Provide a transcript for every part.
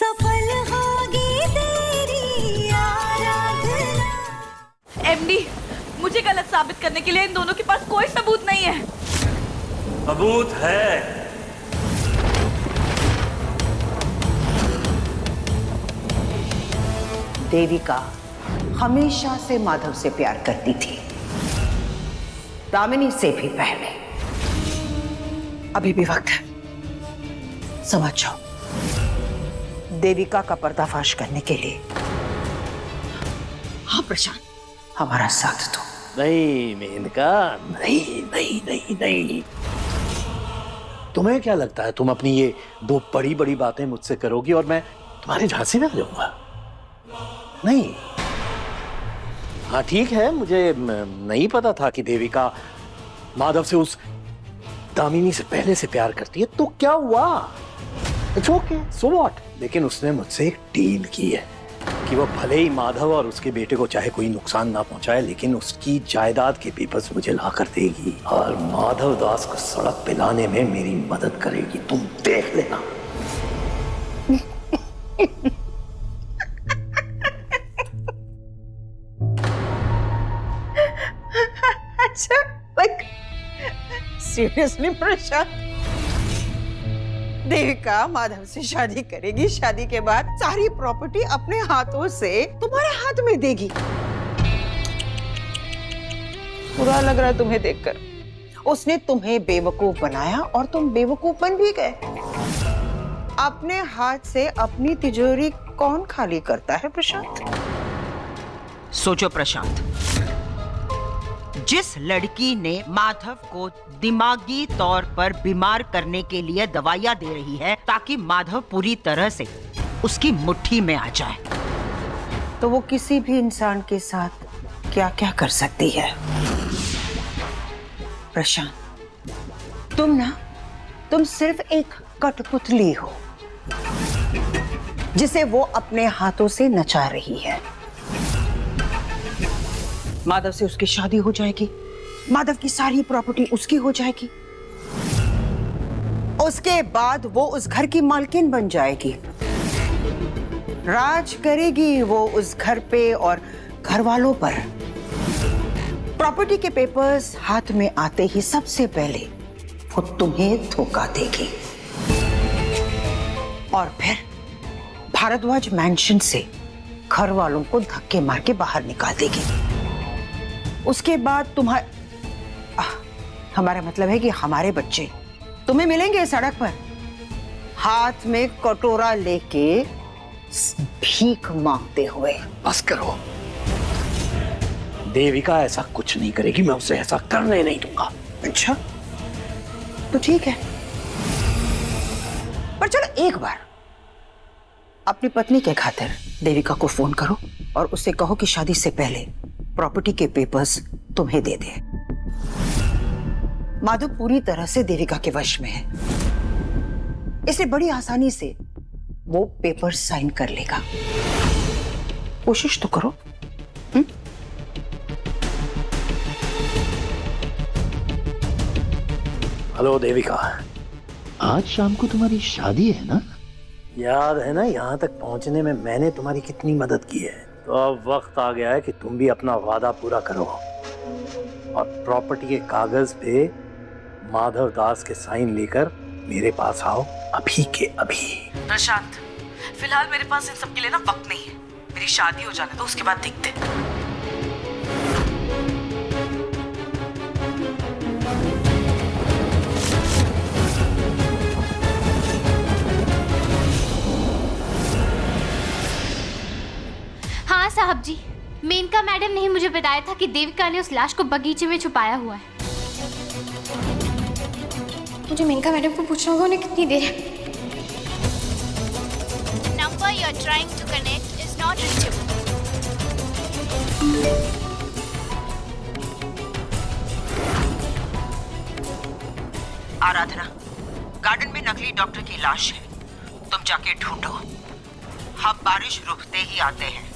सफल होगी तेरी आराधना। एमडी, मुझे गलत साबित करने के लिए इन दोनों के पास कोई सबूत नहीं है। सबूत है। देविका हमेशा से माधव से प्यार करती थी, दामिनी से भी पहले। अभी भी वक्त है, समझ जाओ। देविका का पर्दाफाश करने के लिए हाँ प्रशांत, हमारा साथ दो। नहीं मेनका, नहीं नहीं नहीं नहीं। तुम्हें क्या लगता है तुम अपनी ये दो बड़ी बड़ी बातें मुझसे करोगी और मैं तुम्हारे झांसे में आ जाऊंगा? नहीं। हाँ ठीक है, मुझे नहीं पता था कि देविका माधव से उस दामिनी से पहले से प्यार करती है, तो क्या हुआ? It's okay, so what. लेकिन उसने मुझसे एक डील की है कि वो भले ही माधव और उसके बेटे को चाहे कोई नुकसान ना पहुंचाए, लेकिन उसकी जायदाद के पेपर्स मुझे ला कर देगी और माधव दास को सड़क पे लाने में मेरी मदद करेगी। तुम देख लेना। अच्छा, लाइक सीरियसली प्रशांत, देविका माधव से शादी करेगी, शादी के बाद सारी प्रॉपर्टी अपने हाथों से तुम्हारे हाथ में देगी। बुरा लग रहा है तुम्हें देखकर। उसने तुम्हें बेवकूफ बनाया और तुम बेवकूफ बन भी गए। अपने हाथ से अपनी तिजोरी कौन खाली करता है प्रशांत? सोचो प्रशांत, जिस लड़की ने माधव को दिमागी तौर पर बीमार करने के लिए दवाइयां दे रही है ताकि माधव पूरी तरह से उसकी मुट्ठी में आ जाए, तो वो किसी भी इंसान के साथ क्या क्या कर सकती है। प्रशांत, तुम सिर्फ एक कठपुतली हो जिसे वो अपने हाथों से नचा रही है। माधव से उसकी शादी हो जाएगी, माधव की सारी प्रॉपर्टी उसकी हो जाएगी, उसके बाद वो उस घर की मालकिन बन जाएगी, राज करेगी वो उस घर पे और घर वालों पर। प्रॉपर्टी के पेपर्स हाथ में आते ही सबसे पहले वो तुम्हें धोखा देगी और फिर भारद्वाज मैंशन से घर वालों को धक्के मार के बाहर निकाल देगी। उसके बाद हमारा मतलब है कि हमारे बच्चे तुम्हें मिलेंगे सड़क पर, हाथ में कटोरा लेके भीख मांगते हुए। बस करो, देविका ऐसा कुछ नहीं करेगी, मैं उसे ऐसा करने नहीं दूंगा। अच्छा तो ठीक है, पर चलो एक बार अपनी पत्नी के खातिर देविका को फोन करो और उससे कहो कि शादी से पहले प्रॉपर्टी के पेपर्स तुम्हें दे दे। माधव पूरी तरह से देविका के वश में है, इसलिए बड़ी आसानी से वो पेपर साइन कर लेगा। कोशिश तो करो। हेलो देविका, आज शाम को तुम्हारी शादी है ना? याद है ना यहाँ तक पहुंचने में मैंने तुम्हारी कितनी मदद की है? तो अब वक्त आ गया है कि तुम भी अपना वादा पूरा करो और प्रॉपर्टी के कागज पे माधव दास के साइन लेकर मेरे पास आओ, अभी के अभी। प्रशांत, फिलहाल मेरे पास इन सब के लिए ना वक्त नहीं है। मेरी शादी हो जाने दो, उसके बाद देखते हैं। हाँ साहब जी, मेनका मैडम ने मुझे बताया था कि देविका ने उस लाश को बगीचे में छुपाया हुआ है। मुझे मेनका मैडम को पूछना होगा उन्हें कितनी देर है। Number you are trying to connect is not reachable. Aradhana, garden में नकली डॉक्टर की लाश है, तुम जाके ढूंढो। हम बारिश रुकते ही आते हैं।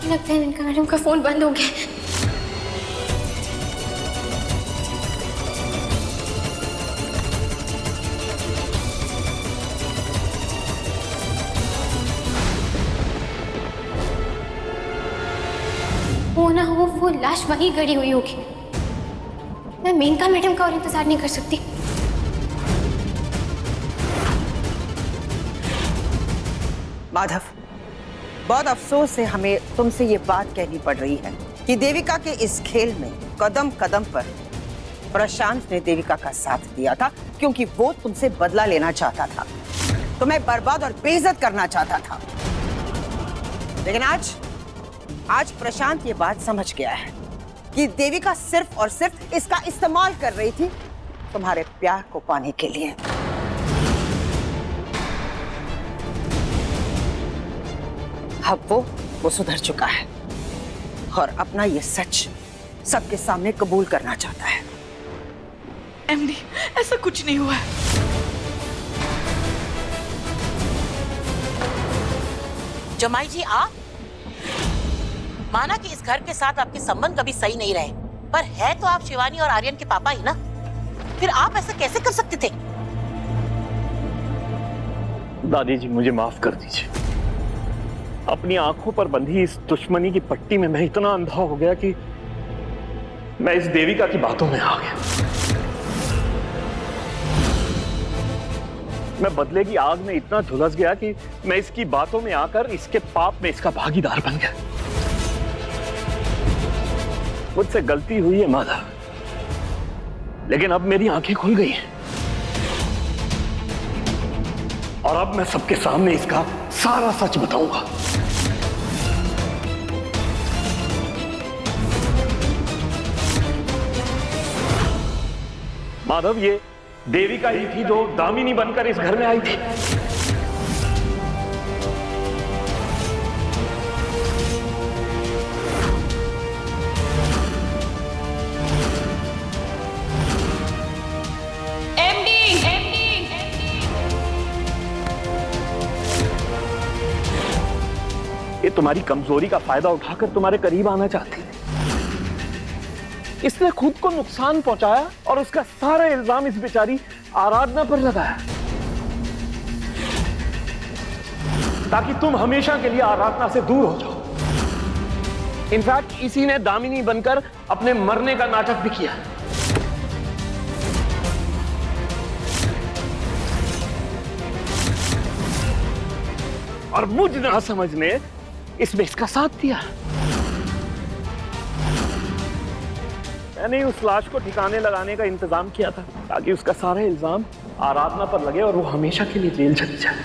लगता है मेनका मैडम का फोन बंद हो गया। हो ना हो वो लाश वहीं गड़ी हुई होगी। मैं मेनका मैडम का और इंतजार नहीं कर सकती। माधव, बहुत अफसोस से हमें तुमसे ये बात कहनी पड़ रही है कि देविका के इस खेल में कदम कदम पर प्रशांत ने देविका का साथ दिया था, क्योंकि वो तुमसे बदला लेना चाहता था, तुम्हें बर्बाद और बेइज्जत करना चाहता था। लेकिन आज प्रशांत ये बात समझ गया है कि देविका सिर्फ और सिर्फ इसका इस्तेमाल कर रही थी तुम्हारे प्यार को पाने के लिए। अब वो सुधर चुका है और अपना ये सच सबके सामने कबूल करना चाहता है। एमडी, ऐसा कुछ नहीं हुआ है। जमाई जी, आप माना कि इस घर के साथ आपके संबंध कभी सही नहीं रहे, पर है तो आप शिवानी और आर्यन के पापा ही ना, फिर आप ऐसा कैसे कर सकते थे? दादी जी, मुझे माफ कर दीजिए। अपनी आंखों पर बंधी इस दुश्मनी की पट्टी में मैं इतना अंधा हो गया कि मैं इस देविका की बातों में आ गया। मैं बदले की आग में इतना झुलस गया कि मैं इसकी बातों में आकर इसके पाप में इसका भागीदार बन गया। मुझसे गलती हुई है माधव, लेकिन अब मेरी आंखें खुल गई हैं और अब मैं सबके सामने इसका सारा सच बताऊंगा। माधव, ये देविका ही थी जो दामिनी बनकर इस घर में आई थी। ये तुम्हारी कमजोरी का फायदा उठाकर तुम्हारे करीब आना चाहती है। इसने खुद को नुकसान पहुंचाया और उसका सारा इल्जाम इस बेचारी आराधना पर लगाया, ताकि तुम हमेशा के लिए आराधना से दूर हो जाओ। इनफैक्ट इसी ने दामिनी बनकर अपने मरने का नाटक भी किया। और मुझ ना समझने इसमें इसका साथ दिया। मैंने उस लाश को ठिकाने लगाने का इंतजाम किया था ताकि उसका सारा इल्जाम आराधना पर लगे और वो हमेशा के लिए जेल चली जाए।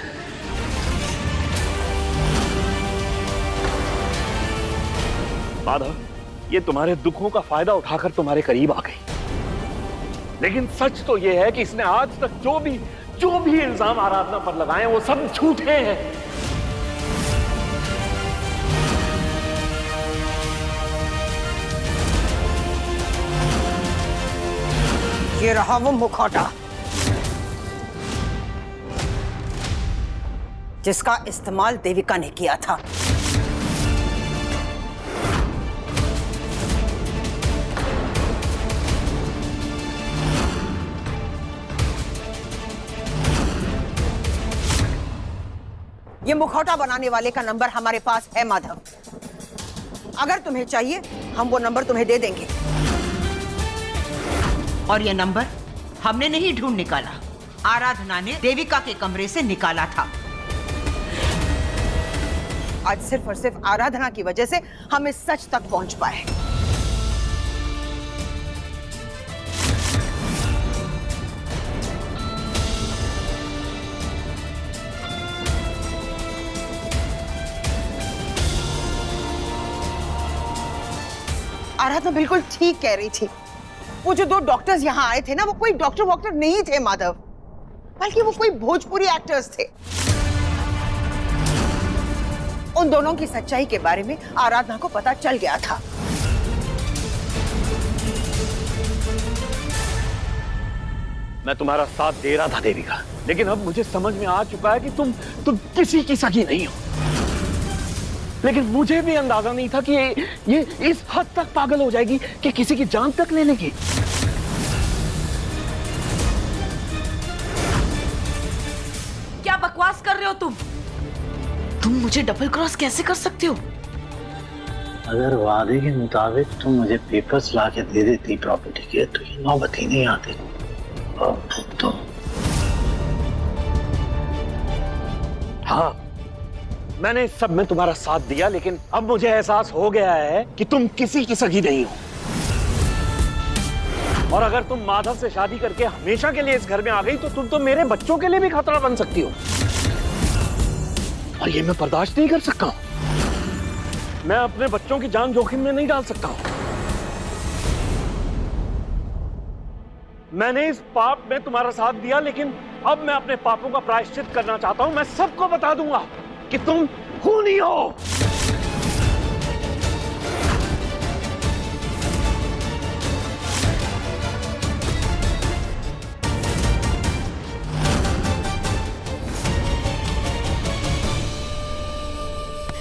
माधव, ये तुम्हारे दुखों का फायदा उठाकर तुम्हारे करीब आ गई, लेकिन सच तो ये है कि इसने आज तक जो भी इल्जाम आराधना पर लगाए वो सब झूठे हैं। ये रहा वो मुखौटा जिसका इस्तेमाल देविका ने किया था। ये मुखौटा बनाने वाले का नंबर हमारे पास है माधव। अगर तुम्हें चाहिए हम वो नंबर तुम्हें दे देंगे। और यह नंबर हमने नहीं ढूंढ निकाला, आराधना ने देविका के कमरे से निकाला था। आज सिर्फ और सिर्फ आराधना की वजह से हम इस सच तक पहुंच पाए। आराधना बिल्कुल ठीक कह रही थी। वो जो दो डॉक्टर्स यहाँ आए थे ना, वो कोई डॉक्टर नहीं थे माधव, बल्कि वो कोई भोजपुरी एक्टर्स थे। उन दोनों की सच्चाई के बारे में आराधना को पता चल गया था। मैं तुम्हारा साथ दे रहा था देविका, लेकिन अब मुझे समझ में आ चुका है कि तुम किसी की सगी नहीं हो। लेकिन मुझे भी अंदाजा नहीं था कि ये इस हद तक पागल हो जाएगी कि किसी की जान तक ले लेगी। क्या बकवास कर रहे हो तुम मुझे डबल क्रॉस कैसे कर सकते हो? अगर वादे के मुताबिक तुम मुझे पेपर्स ला के दे देती प्रॉपर्टी के तो ये नौबत ही नहीं आती। तो हाँ, मैंने इस सब में तुम्हारा साथ दिया, लेकिन अब मुझे एहसास हो गया है कि तुम किसी की सगी नहीं हो। और अगर तुम माधव से शादी करके हमेशा के लिए इस घर में आ गई तो तुम तो मेरे बच्चों के लिए भी खतरा बन सकती हो, और ये मैं बर्दाश्त नहीं कर सकता हूं। मैं अपने बच्चों की जान जोखिम में नहीं डाल सकता हूं। मैंने इस पाप में तुम्हारा साथ दिया, लेकिन अब मैं अपने पापों का प्रायश्चित करना चाहता हूं। मैं सबको बता दूंगा कि तुम खूनी हो।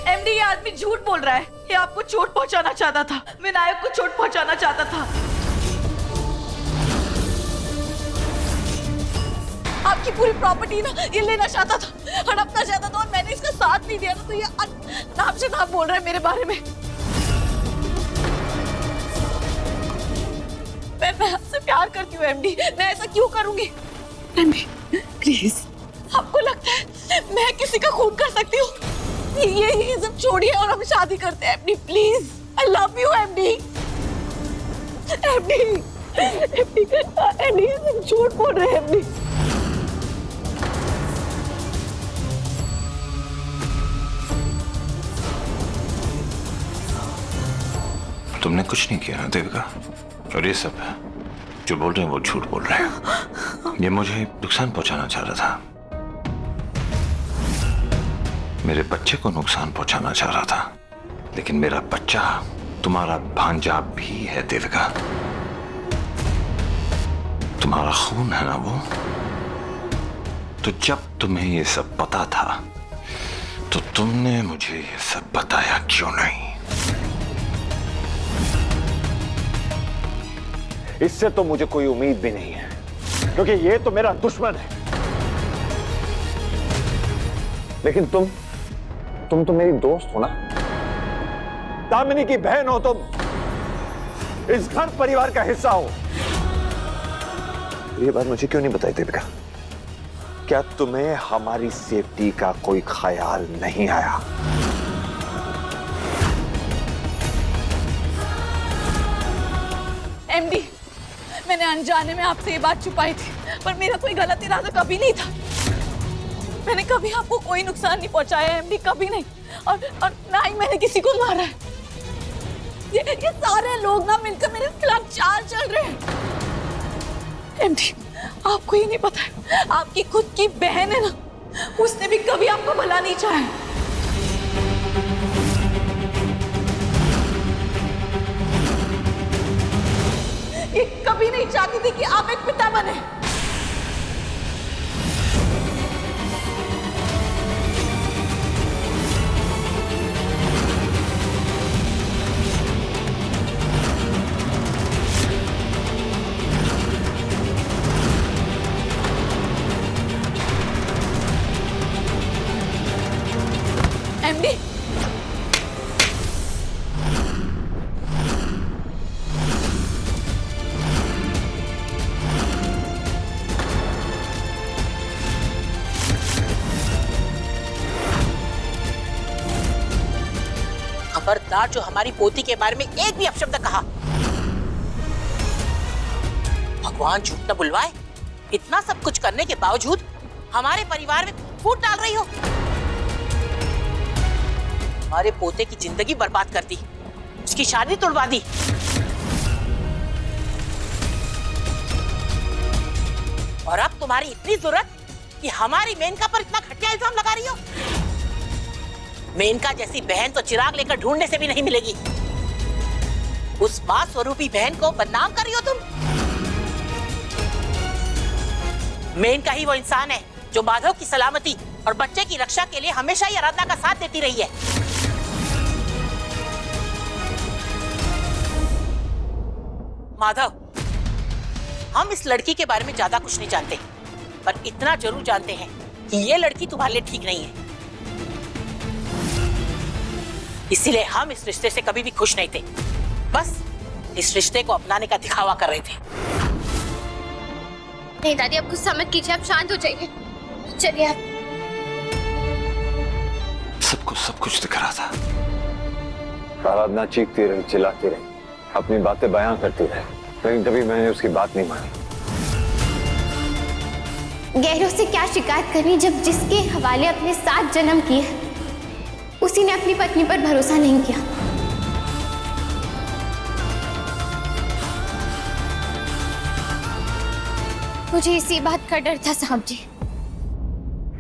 एमडी, ये आदमी झूठ बोल रहा है। ये आपको चोट पहुंचाना चाहता था, विनायक को चोट पहुंचाना चाहता था। आपकी पूरी प्रॉपर्टी ना ये लेना चाहता था, हड़पना चाहता था, और मैंने इसका साथ नहीं दिया ना, तो ये नाम से नाम बोल रहा है मेरे बारे में। मैं आपसे प्यार करती हूँ एमडी, मैं ऐसा क्यों करूंगी? एमडी प्लीज, आपको लगता है मैं किसी का खून कर सकती हूँ? ये सब छोड़िए और हम शादी करते हैं MD, please. I love you MD. MD MD MD, सब झूठ बोल रहे हैं एमडी। तुमने कुछ नहीं किया देविका, और ये सब जो बोल रहे हैं वो झूठ बोल रहे हैं। ये मुझे नुकसान पहुंचाना चाह रहा था, मेरे बच्चे को नुकसान पहुंचाना चाह रहा था, लेकिन मेरा बच्चा तुम्हारा भांजा भी है देविका। तुम्हारा खून है ना वो। तो जब तुम्हें ये सब पता था तो तुमने मुझे ये सब बताया क्यों नहीं? इससे तो मुझे कोई उम्मीद भी नहीं है, क्योंकि ये तो मेरा दुश्मन है। लेकिन तुम तो मेरी दोस्त हो ना, दामिनी की बहन हो, तुम इस घर परिवार का हिस्सा हो। ये बात मुझे क्यों नहीं बताई देविका? क्या तुम्हें हमारी सेफ्टी का कोई ख्याल नहीं आया? एमडी, मैंने अनजाने में आपसे ये बात छुपाई थी, पर मेरा कोई गलत इरादा कभी नहीं था। मैंने कभी आपको कोई नुकसान नहीं पहुंचाया एमडी, कभी नहीं। और ना ही मैंने किसी को मारा है। ये सारे लोग ना मिलकर मेरे खिलाफ चाल चल रहे हैं। एमडी, आपको ये नहीं पता है, आपकी खुद की बहन है ना, उसने भी कभी आपको भला नहीं चाहा। ये कभी नहीं चाहती थी कि आप एक पिता बने। एमडी, खबरदार जो हमारी पोती के बारे में एक भी अपशब्द कहा। भगवान झूठ न बुलवाए, इतना सब कुछ करने के बावजूद हमारे परिवार में फूट डाल रही हो। हमारे पोते की जिंदगी बर्बाद कर दी, उसकी शादी तोड़वा दी। और अब तुम्हारी इतनी जरूरत कि हमारी मेनका पर इतना घटिया इल्जाम लगा रही हो। मेनका जैसी बहन तो चिराग लेकर ढूंढने से भी नहीं मिलेगी। उस मां स्वरूपी बहन को बदनाम कर रही हो तुम। मेनका ही वो इंसान है जो माधव की सलामती और बच्चे की रक्षा के लिए हमेशा ही आराधना का साथ देती रही है। माधव, हम इस लड़की के बारे में ज्यादा कुछ नहीं जानते, पर इतना जरूर जानते हैं कि ये लड़की तुम्हारे लिए ठीक नहीं है। इसीलिए हम इस रिश्ते से कभी भी खुश नहीं थे। बस इस रिश्ते को अपनाने का दिखावा कर रहे थे। नहीं दादी, आप गुस्सा मत कीजिए, आप शांत हो जाइए। चलिए आप। सबको सब कुछ दिख रहा था। आराधना चीखती रही, चिल्लाती रही, अपनी बातें बयां करती रही, लेकिन कभी मैंने उसकी बात नहीं मानी। गैरों से क्या शिकायत करनी जब जिसके हवाले अपने 7 जन्म किए उसी ने अपनी पत्नी पर भरोसा नहीं किया। मुझे इसी बात का डर था साहब जी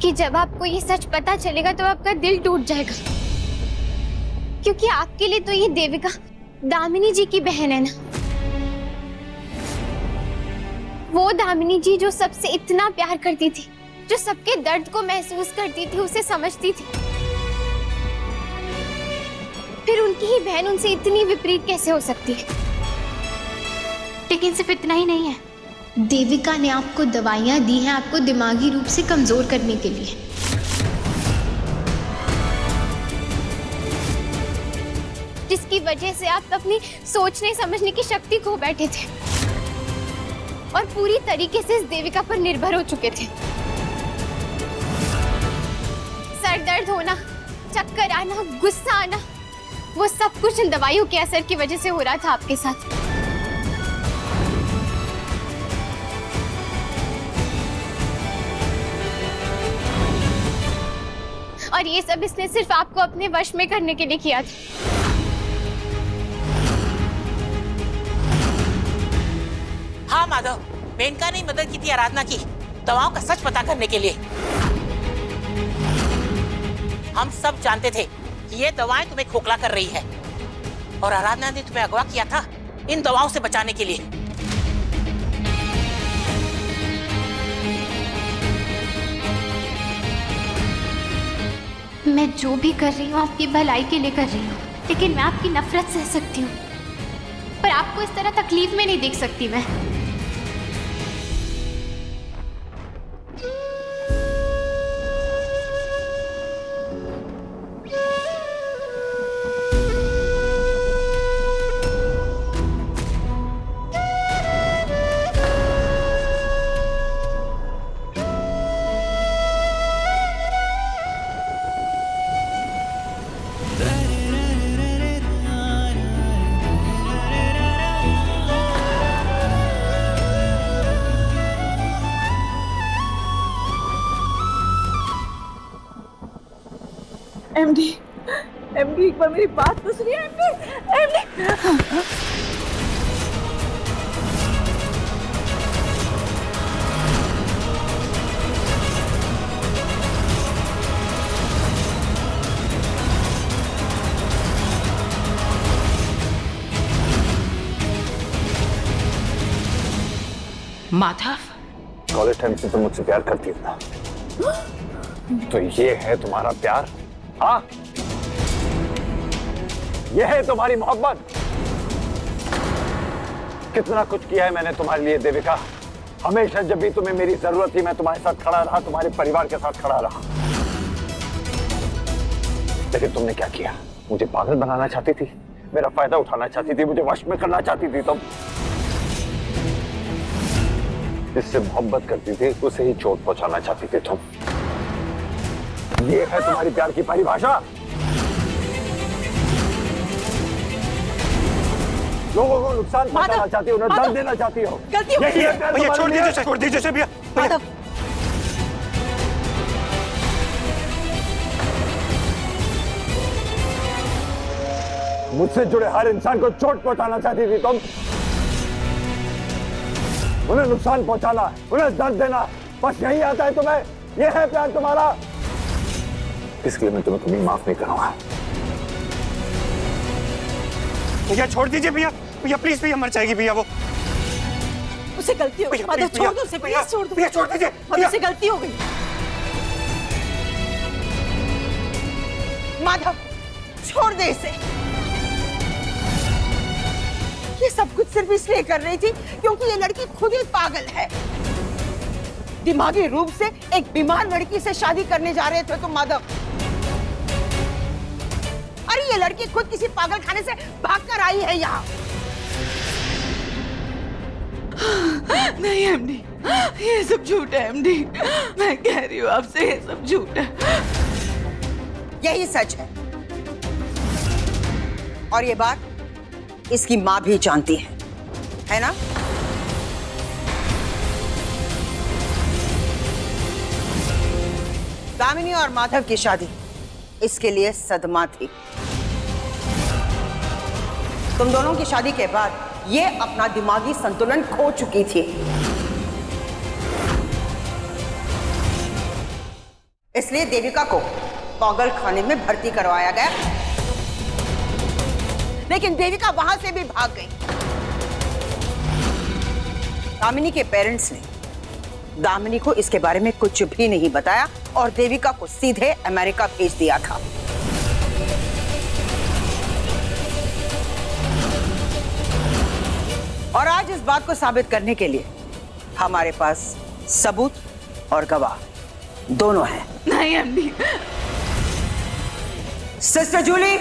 कि जब आपको ये सच पता चलेगा तो आपका दिल टूट जाएगा, क्योंकि आपके लिए तो ये देविका दामिनी जी की बहन है ना। वो दामिनी जी जो सबसे इतना प्यार करती थी, जो सबके दर्द को महसूस करती थी, उसे समझती थी, फिर उनकी ही बहन उनसे इतनी विपरीत कैसे हो सकती है। लेकिन सिर्फ इतना ही नहीं है, देविका ने आपको दवाइयां दी हैं आपको दिमागी रूप से कमजोर करने के लिए। जिसकी वजह से आप अपनी सोचने समझने की शक्ति खो बैठे थे और पूरी तरीके से इस देविका पर निर्भर हो चुके थे। सर दर्द होना, चक्कर आना, गुस्सा आना, वो सब कुछ इन दवाइयों के असर की वजह से हो रहा था आपके साथ। और ये सब इसने सिर्फ आपको अपने वश में करने के लिए किया था। हाँ माधव, मेनका ने मदद की थी आराधना की दवाओं का सच पता करने के लिए। हम सब जानते थे कि ये दवाएं तुम्हें खोखला कर रही है और आराधना ने तुम्हें अगवा किया था इन दवाओं से बचाने के लिए। मैं जो भी कर रही हूँ आपकी भलाई के लिए कर रही हूँ, लेकिन मैं आपकी नफरत सह सकती हूँ, पर आपको इस तरह तकलीफ में नहीं देख सकती मैं। एमडी, एक बार मेरी बात तो सुनिए। एमडी, माधव, कॉलेज टाइम से तुम मुझसे प्यार करती हो ना, तो ये है तुम्हारा प्यार? हाँ, ये है तुम्हारी मोहब्बत? कितना कुछ किया है मैंने तुम्हारे लिए देविका। हमेशा जब भी तुम्हें मेरी जरूरत थी मैं तुम्हारे साथ खड़ा रहा, तुम्हारे परिवार के साथ खड़ा रहा। लेकिन तुमने क्या किया? मुझे पागल बनाना चाहती थी, मेरा फायदा उठाना चाहती थी, मुझे वश में करना चाहती थी। तुम जिससे मोहब्बत करती थी उसे ही चोट पहुंचाना चाहती थी तुम। ये है तुम्हारी प्यार की परिभाषा? लोगों को नुकसान पहुंचाना चाहती हो, उन्हें दर्द देना चाहती हो। गलती हो गई। भैया छोड़ दीजिए भैया। माधव, मुझसे जुड़े हर इंसान को चोट पहुंचाना चाहती थी तुम। उन्हें नुकसान पहुंचाना, उन्हें दर्द देना, बस यही आता है तुम्हें? ये है प्यार तुम्हारा? इसलिए मैं तुम्हें कभी माफ नहीं करूंगा। भैया छोड़ दीजिए भैया, भैया प्लीज, भैया मर जाएगी भैया वो। उसे गलती हो गई माधव, छोड़ दो उसे, प्लीज छोड़ दो। भैया छोड़ दीजिए, उसे गलती हो गई। माधव, छोड़ दे इसे। ये सब कुछ सिर्फ इसलिए कर रही थी क्योंकि ये लड़की खुद ही पागल है। दिमागी रूप से एक बीमार लड़की से शादी करने जा रहे थे तुम माधव। अरे ये लड़की खुद किसी पागल खाने से भागकर आई है यहाँ। नहीं एमडी, ये सब झूठ है एमडी। मैं कह रही हूँ आपसे, ये सब झूठ है। यही सच है और ये बात इसकी माँ भी जानती है ना? दामिनी और माधव की शादी इसके लिए सदमा थी। तुम दोनों की शादी के बाद ये अपना दिमागी संतुलन खो चुकी थी। इसलिए देविका को पागल खाने में भर्ती करवाया गया, लेकिन देविका वहां से भी भाग गई। दामिनी के पेरेंट्स ने दामिनी को इसके बारे में कुछ भी नहीं बताया और देविका को सीधे अमेरिका भेज दिया था। और आज इस बात को साबित करने के लिए हमारे पास सबूत और गवाह दोनों हैं। नहीं एमडी। सिस्टर जूली,